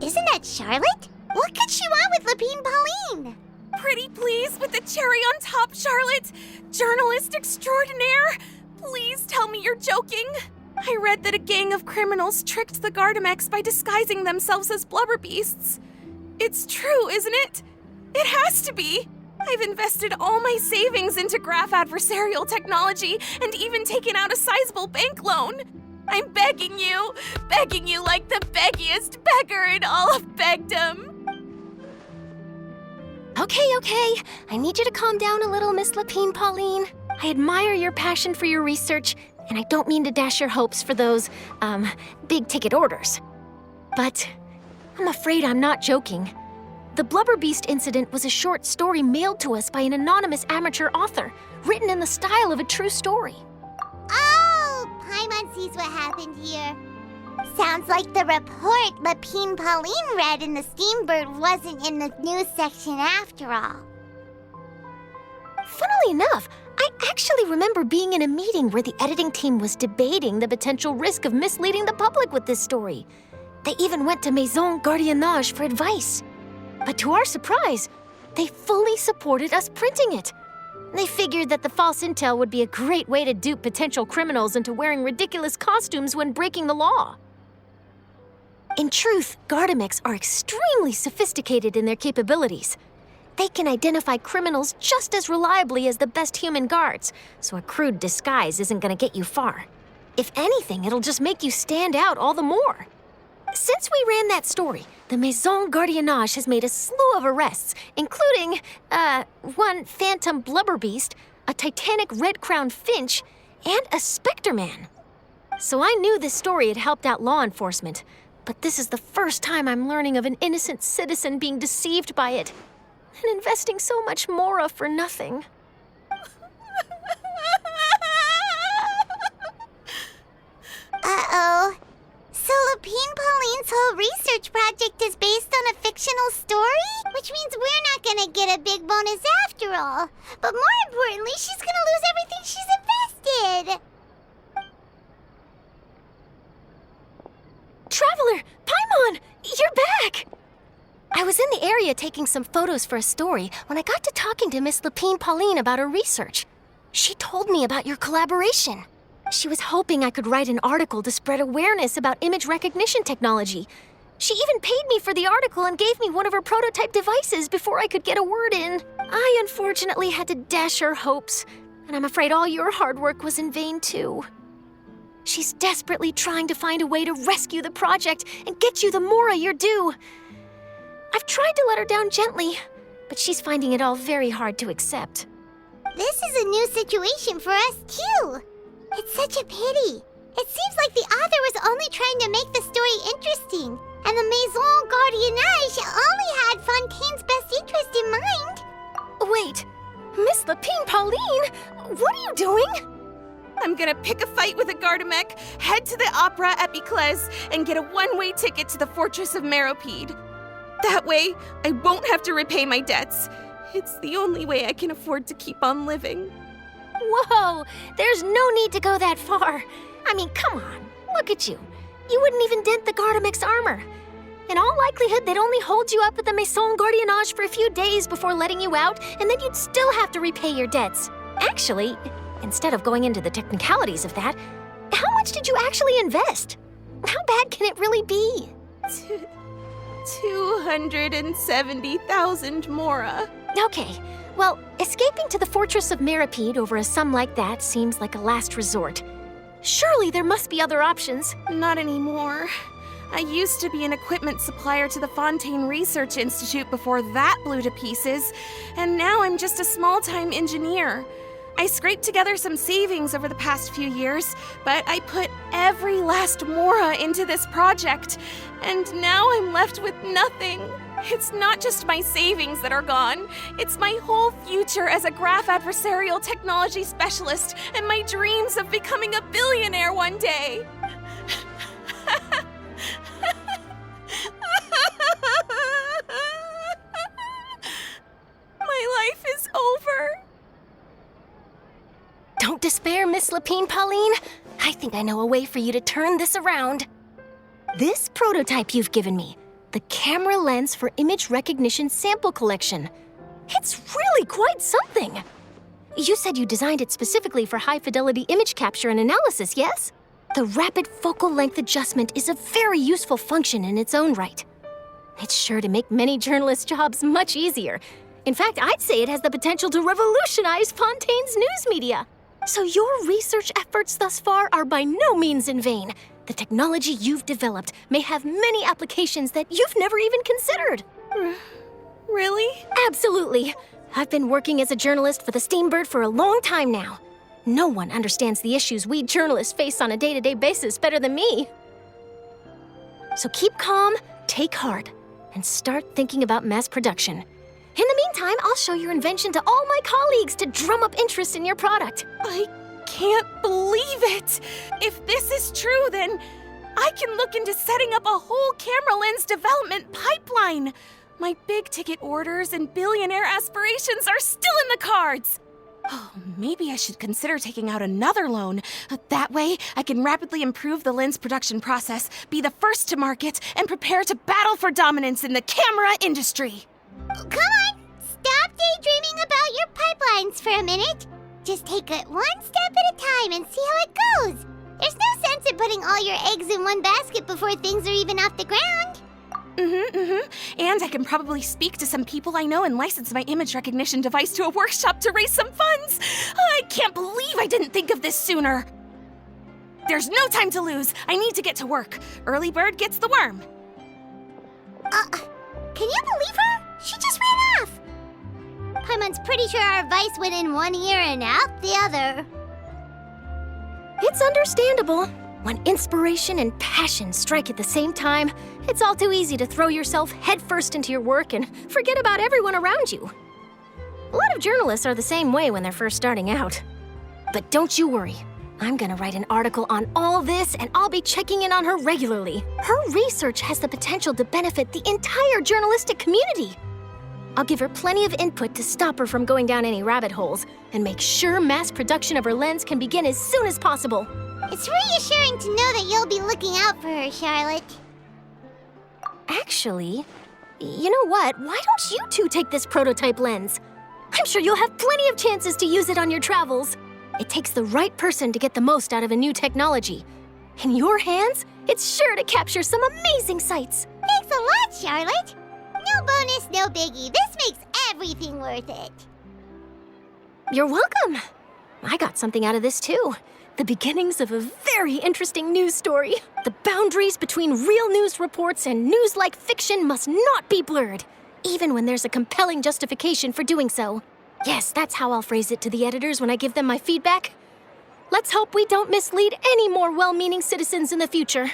Isn't that Charlotte? What could she want with Lapine Pauline? Pretty please with the cherry on top, Charlotte. Journalist extraordinaire. Please tell me you're joking. I read that a gang of criminals tricked the Gardamex by disguising themselves as blubber beasts. It's true, isn't it? It has to be. I've invested all my savings into graph adversarial technology and even taken out a sizable bank loan. I'm begging you like the beggiest beggar in all of begdom. Okay. I need you to calm down a little, Miss Lapine Pauline. I admire your passion for your research, and I don't mean to dash your hopes for those, big-ticket orders. But I'm afraid I'm not joking. The Blubber Beast incident was a short story mailed to us by an anonymous amateur author, written in the style of a true story. Oh, Paimon sees what happened here. Sounds like the report Lapine Pauline read in the Steambird wasn't in the news section after all. Funnily enough, I actually remember being in a meeting where the editing team was debating the potential risk of misleading the public with this story. They even went to Maison Gardiennage for advice. But to our surprise, they fully supported us printing it. They figured that the false intel would be a great way to dupe potential criminals into wearing ridiculous costumes when breaking the law. In truth, Gardamex are extremely sophisticated in their capabilities. They can identify criminals just as reliably as the best human guards, so a crude disguise isn't going to get you far. If anything, it'll just make you stand out all the more. Since we ran that story, the Maison Gardiennage has made a slew of arrests, including, one phantom blubber beast, a titanic red-crowned finch, and a specter man. So I knew this story had helped out law enforcement, but this is the first time I'm learning of an innocent citizen being deceived by it, and investing so much Mora for nothing. Uh-oh. So Lapine Pauline's whole research project is based on a fictional story? Which means we're not gonna get a big bonus after all. But more importantly, she's gonna lose everything she's invested. Traveler! Paimon! You're back! I was in the area taking some photos for a story when I got to talking to Miss Lapine Pauline about her research. She told me about your collaboration. She was hoping I could write an article to spread awareness about image recognition technology. She even paid me for the article and gave me one of her prototype devices before I could get a word in. I unfortunately had to dash her hopes, and I'm afraid all your hard work was in vain too. She's desperately trying to find a way to rescue the project and get you the Mora you're due. I've tried to let her down gently, but she's finding it all very hard to accept. This is a new situation for us too. It's such a pity. It seems like the author was only trying to make the story interesting, and the Maison Gardiennage only had Fontaine's best interest in mind. Wait, Miss Lapine Pauline, what are you doing? I'm gonna pick a fight with a Gardamec, head to the Opera Epiclese, and get a one-way ticket to the Fortress of Meropide. That way, I won't have to repay my debts. It's the only way I can afford to keep on living. Whoa, there's no need to go that far. I mean, come on, look at you. You wouldn't even dent the Gardamec's armor. In all likelihood, they'd only hold you up at the Maison Gardiennage for a few days before letting you out, and then you'd still have to repay your debts. Actually, instead of going into the technicalities of that, how much did you actually invest? How bad can it really be? 270,000 Mora. Okay, well, escaping to the Fortress of Meropide over a sum like that seems like a last resort. Surely there must be other options. Not anymore. I used to be an equipment supplier to the Fontaine Research Institute before that blew to pieces, and now I'm just a small-time engineer. I scraped together some savings over the past few years, but I put every last Mora into this project, and now I'm left with nothing. It's not just my savings that are gone. It's my whole future as a graph adversarial technology specialist and my dreams of becoming a billionaire one day. My life is over. Don't despair, Miss Lapine Pauline. I think I know a way for you to turn this around. This prototype you've given me, The camera lens for image recognition sample collection. It's really quite something. You said you designed it specifically for high-fidelity image capture and analysis, yes? The rapid focal length adjustment is a very useful function in its own right. It's sure to make many journalists' jobs much easier. In fact, I'd say it has the potential to revolutionize Fontaine's news media. So your research efforts thus far are by no means in vain. The technology you've developed may have many applications that you've never even considered. Really? Absolutely. I've been working as a journalist for the Steambird for a long time now. No one understands the issues we journalists face on a day-to-day basis better than me. So keep calm, take heart, and start thinking about mass production. In the meantime, I'll show your invention to all my colleagues to drum up interest in your product. I can't believe it! If this is true, then I can look into setting up a whole camera lens development pipeline. My big-ticket orders and billionaire aspirations are still in the cards. Oh, maybe I should consider taking out another loan. That way, I can rapidly improve the lens production process, be the first to market, and prepare to battle for dominance in the camera industry. Come on! Stop daydreaming about your pipelines for a minute. Just take it one step at a time and see how it goes. There's no sense in putting all your eggs in one basket before things are even off the ground. And I can probably speak to some people I know and license my image recognition device to a workshop to raise some funds. I can't believe I didn't think of this sooner. There's no time to lose. I need to get to work. Early bird gets the worm. Can you believe her? She just ran off. Paimon's pretty sure our advice went in one ear and out the other. It's understandable. When inspiration and passion strike at the same time, it's all too easy to throw yourself headfirst into your work and forget about everyone around you. A lot of journalists are the same way when they're first starting out. But don't you worry. I'm gonna write an article on all this, and I'll be checking in on her regularly. Her research has the potential to benefit the entire journalistic community. I'll give her plenty of input to stop her from going down any rabbit holes, and make sure mass production of her lens can begin as soon as possible. It's reassuring to know that you'll be looking out for her, Charlotte. Actually, you know what? Why don't you two take this prototype lens? I'm sure you'll have plenty of chances to use it on your travels. It takes the right person to get the most out of a new technology. In your hands, it's sure to capture some amazing sights. Thanks a lot, Charlotte. No bonus, no biggie. This makes everything worth it. You're welcome. I got something out of this too. The beginnings of a very interesting news story. The boundaries between real news reports and news-like fiction must not be blurred, even when there's a compelling justification for doing so. Yes, that's how I'll phrase it to the editors when I give them my feedback. Let's hope we don't mislead any more well-meaning citizens in the future.